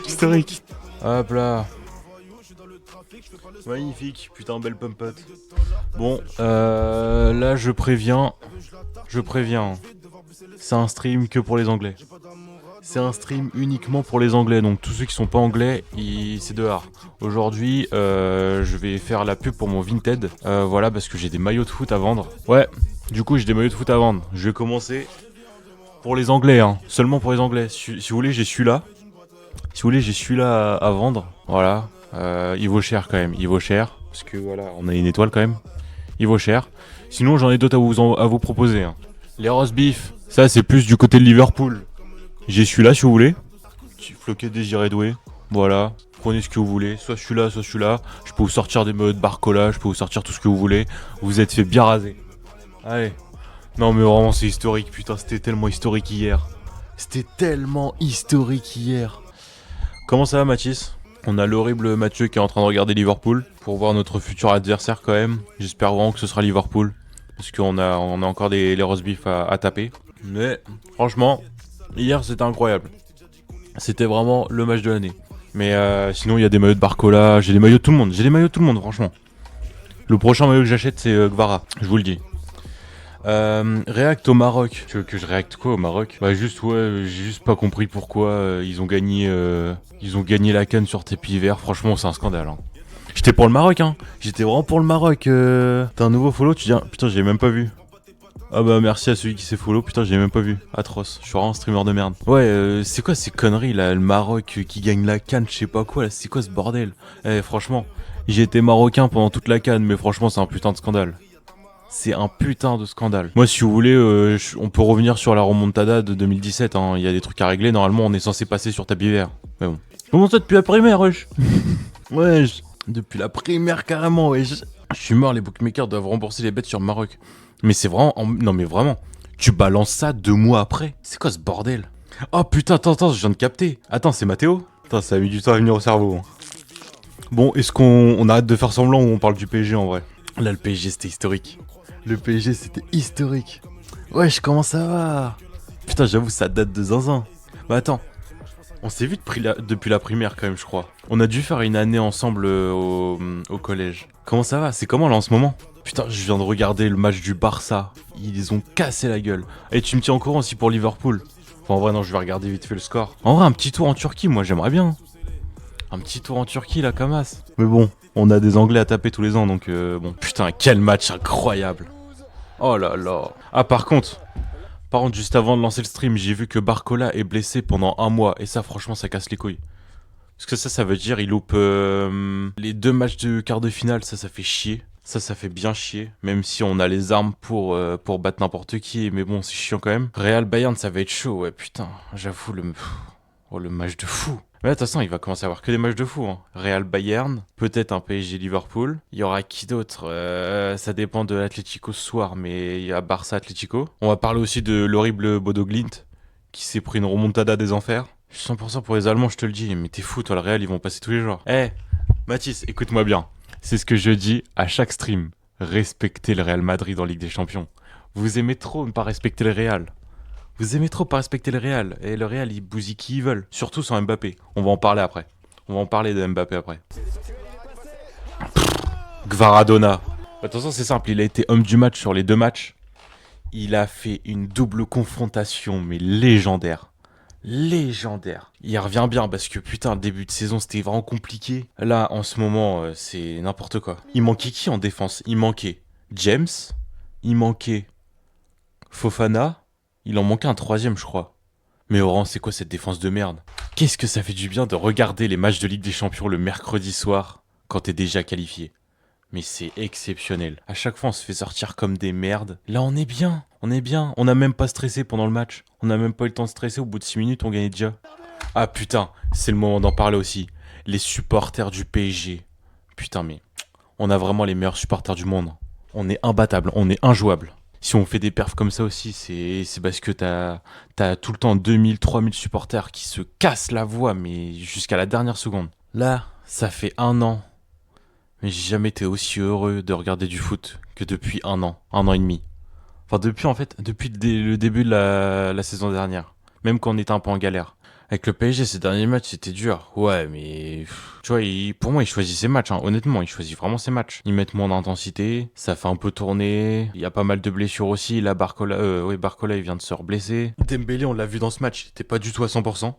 Historique. Hop là. Magnifique, putain, belle pompette. Bon, là je préviens. C'est un stream que pour les Anglais. C'est un stream uniquement pour les Anglais, donc tous ceux qui sont pas anglais, c'est dehors. Aujourd'hui, je vais faire la pub pour mon Vinted. Voilà, parce que j'ai des maillots de foot à vendre. Ouais, du coup j'ai des maillots de foot à vendre. Je vais commencer pour les Anglais, hein. Seulement pour les Anglais. Si vous voulez, j'ai celui-là. Si vous voulez, j'ai celui-là à vendre. Voilà. Il vaut cher quand même. Il vaut cher. Parce que voilà, on a une étoile quand même. Il vaut cher. Sinon, j'en ai d'autres à vous proposer. Hein. Les roast beef. Ça, c'est plus du côté de Liverpool. J'ai celui-là si vous voulez. Petit floquet désiré doué. Voilà. Prenez ce que vous voulez. Soit celui-là, soit celui-là. Je peux vous sortir des maillots de Barcola. Je peux vous sortir tout ce que vous voulez. Vous êtes fait bien raser. Allez. Non, mais vraiment, c'est historique. Putain, c'était tellement historique hier. Comment ça va, Mathis? On a l'horrible Mathieu qui est en train de regarder Liverpool pour voir notre futur adversaire quand même. J'espère vraiment que ce sera Liverpool. Parce qu'on a encore les roast beef à taper. Mais franchement, hier c'était incroyable. C'était vraiment le match de l'année. Mais sinon il y a des maillots de Barcola, j'ai des maillots de tout le monde. Franchement. Le prochain maillot que j'achète c'est Gvara, je vous le dis. React au Maroc. Tu veux que je réacte quoi au Maroc? Bah juste ouais, j'ai juste pas compris pourquoi ils ont gagné la CAN sur tapis vert. Franchement c'est un scandale. Hein. J'étais pour le Maroc hein. J'étais vraiment pour le Maroc. T'as un nouveau follow, tu dis putain j'ai même pas vu. Ah bah merci à celui qui s'est follow, putain j'ai même pas vu. Atroce, je suis vraiment un streamer de merde. Ouais c'est quoi ces conneries là, le Maroc qui gagne la CAN, je sais pas quoi là, c'est quoi ce bordel? Franchement, j'ai été marocain pendant toute la CAN, mais franchement c'est un putain de scandale. C'est un putain de scandale. Moi, si vous voulez, on peut revenir sur la remontada de 2017. Hein. Il y a des trucs à régler. Normalement, on est censé passer sur tapis vert. Mais bon. Comment ça depuis la primaire, wesh? Wesh. Depuis la primaire, carrément, wesh. Je suis mort, les bookmakers doivent rembourser les bêtes sur Maroc. Mais c'est vraiment... Non, mais vraiment. Tu balances ça 2 mois après. C'est quoi ce bordel? Oh putain, attends, je viens de capter. Attends, c'est Mathéo? Putain, ça a mis du temps à venir au cerveau. Hein. Bon, est-ce qu'on arrête de faire semblant ou on parle du PSG en vrai? Là, le PSG, c'était historique. Le PSG c'était historique. Wesh, comment ça va? Putain, j'avoue, ça date de zinzin. Bah attends, on s'est vu depuis la primaire quand même, je crois. On a dû faire une année ensemble au collège. Comment ça va? C'est comment là en ce moment? Putain, je viens de regarder le match du Barça. Ils ont cassé la gueule. Et tu me tiens au courant aussi pour Liverpool. Enfin, en vrai, non, je vais regarder vite fait le score. En vrai, un petit tour en Turquie, moi j'aimerais bien. Un petit tour en Turquie, la Camas. Mais bon, on a des Anglais à taper tous les ans, donc bon. Putain, quel match incroyable. Oh là là. Ah, par contre, juste avant de lancer le stream, j'ai vu que Barcola est blessé pendant 1 mois. Et ça, franchement, ça casse les couilles. Parce que ça veut dire il loupe les 2 matchs de quart de finale. Ça fait chier. Ça fait bien chier. Même si on a les armes pour battre n'importe qui. Mais bon, c'est chiant quand même. Real Bayern, ça va être chaud. Ouais, putain. J'avoue, le match de fou. Mais de toute façon, il va commencer à avoir que des matchs de fou. Hein. Real Bayern, peut-être un PSG Liverpool. Il y aura qui d'autre? Ça dépend de l'Atlético ce soir, mais il y a Barça Atlético. On va parler aussi de l'horrible Bodo Glimt, qui s'est pris une remontada des enfers. 100% pour les Allemands, je te le dis. Mais t'es fou, toi, le Real, ils vont passer tous les jours. Mathis, écoute-moi bien. C'est ce que je dis à chaque stream. Respectez le Real Madrid en Ligue des Champions. Vous aimez trop ne pas respecter le Real. Vous aimez trop pas respecter le Real. Et le Real, ils bousillent qui ils veulent. Surtout sans Mbappé. On va en parler après. On va en parler de Mbappé après. Gvaradona. Attention, c'est simple. Il a été homme du match sur les 2 matchs. Il a fait une double confrontation, mais légendaire. Légendaire. Il revient bien parce que putain, le début de saison, c'était vraiment compliqué. Là, en ce moment, c'est n'importe quoi. Il manquait qui en défense? Il manquait James. Il manquait Fofana. Il en manquait un 3e, je crois. Mais Oran, c'est quoi cette défense de merde? Qu'est-ce que ça fait du bien de regarder les matchs de Ligue des Champions le mercredi soir quand t'es déjà qualifié. Mais c'est exceptionnel. À chaque fois, on se fait sortir comme des merdes. Là, on est bien. On n'a même pas stressé pendant le match. On n'a même pas eu le temps de stresser. Au bout de 6 minutes, on gagnait déjà. Ah putain, c'est le moment d'en parler aussi. Les supporters du PSG. Putain, mais on a vraiment les meilleurs supporters du monde. On est imbattable, on est injouable. Si on fait des perfs comme ça aussi, c'est parce que t'as tout le temps 2000, 3000 supporters qui se cassent la voix, mais jusqu'à la dernière seconde. Là, ça fait 1 an. Mais j'ai jamais été aussi heureux de regarder du foot que depuis 1 an et demi. Enfin, depuis le début de la saison dernière. Même quand on était un peu en galère. Avec le PSG, ces derniers matchs, c'était dur. Ouais, mais tu vois, pour moi, il choisit ses matchs. Hein. Honnêtement, il choisit vraiment ses matchs. Ils mettent moins d'intensité, ça fait un peu tourner. Il y a pas mal de blessures aussi. Là, Barcola, il vient de se reblesser. Dembélé, on l'a vu dans ce match, il était pas du tout à 100%.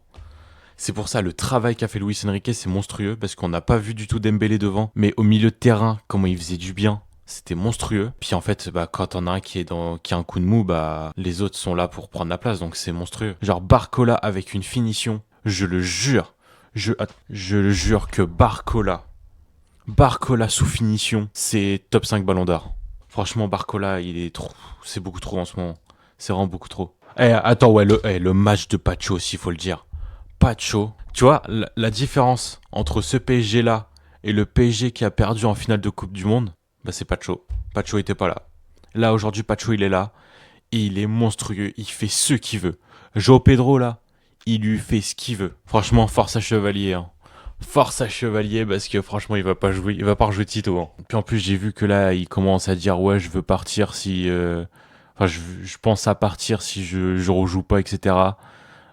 C'est pour ça, le travail qu'a fait Luis Enrique, c'est monstrueux, parce qu'on n'a pas vu du tout Dembélé devant. Mais au milieu de terrain, comment il faisait du bien. C'était monstrueux. Puis en fait, quand on a un qui a un coup de mou, les autres sont là pour prendre la place, donc c'est monstrueux. Genre Barcola avec une finition, je le jure, je le jure que Barcola sous finition, c'est top 5 ballon d'or. Franchement, Barcola, c'est beaucoup trop en ce moment. C'est vraiment beaucoup trop. Attends, ouais, le match de Pacho aussi, faut le dire. Pacho, tu vois, la différence entre ce PSG là et le PSG qui a perdu en finale de Coupe du Monde, c'est Pacho. Pacho était pas là. Là, aujourd'hui, Pacho, il est là. Et il est monstrueux. Il fait ce qu'il veut. João Pedro, là, il lui fait ce qu'il veut. Franchement, force à Chevalier. Hein. Force à Chevalier parce que franchement, il va pas jouer. Il va pas rejouer Tito. Hein. Puis en plus, j'ai vu que là, il commence à dire ouais, je veux partir si. Enfin, je pense à partir si je rejoue pas, etc.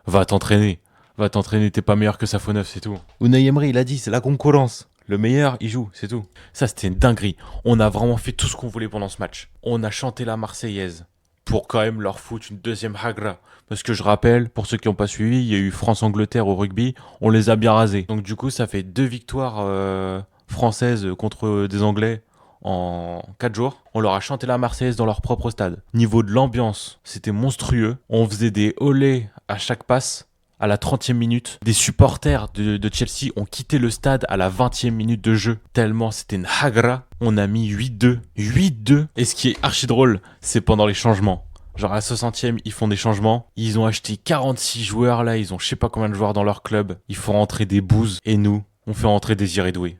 Va t'entraîner. Va t'entraîner, t'es pas meilleur que Safo 9, c'est tout. Unai Emery, il a dit, c'est la concurrence. Le meilleur, il joue, c'est tout. Ça, c'était une dinguerie. On a vraiment fait tout ce qu'on voulait pendant ce match. On a chanté la Marseillaise pour quand même leur foutre une deuxième hagra. Parce que je rappelle, pour ceux qui n'ont pas suivi, il y a eu France-Angleterre au rugby, on les a bien rasés. Donc du coup, ça fait 2 victoires françaises contre des Anglais en 4 jours. On leur a chanté la Marseillaise dans leur propre stade. Niveau de l'ambiance, c'était monstrueux. On faisait des olés à chaque passe. À la 30e minute, des supporters de Chelsea ont quitté le stade à la 20e minute de jeu. Tellement c'était une hagra. On a mis 8-2. 8-2. Et ce qui est archi drôle, c'est pendant les changements. Genre à la 60e, ils font des changements. Ils ont acheté 46 joueurs là. Ils ont je sais pas combien de joueurs dans leur club. Ils font rentrer des bouses. Et nous, on fait rentrer des Doué.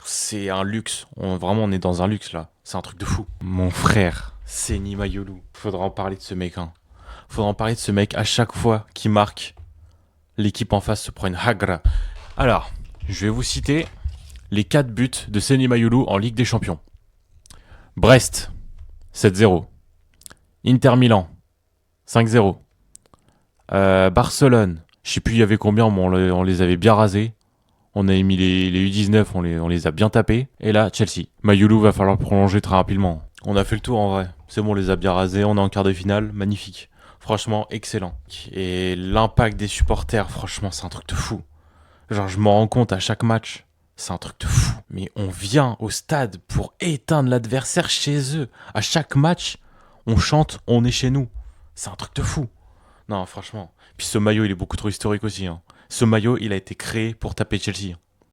C'est un luxe. Vraiment, on est dans un luxe là. C'est un truc de fou. Mon frère, Seny Mayolu. Faudra en parler de ce mec. Hein. Faudra en parler de ce mec à chaque fois qu'il marque. L'équipe en face se prend une hagra. Alors, je vais vous citer les 4 buts de Seny Mayolu en Ligue des Champions. Brest, 7-0. Inter Milan, 5-0. Barcelone, je sais plus il y avait combien, mais on les avait bien rasés. On avait mis les U19, on les a bien tapés. Et là, Chelsea. Mayolu va falloir prolonger très rapidement. On a fait le tour en vrai. C'est bon, on les a bien rasés. On est en quart de finale. Magnifique. Franchement, excellent. Et l'impact des supporters, franchement, c'est un truc de fou. Genre, je m'en rends compte à chaque match. C'est un truc de fou. Mais on vient au stade pour éteindre l'adversaire chez eux. À chaque match, on chante, on est chez nous. C'est un truc de fou. Non, franchement. Puis ce maillot, il est beaucoup trop historique aussi. Hein. Ce maillot, il a été créé pour taper Chelsea.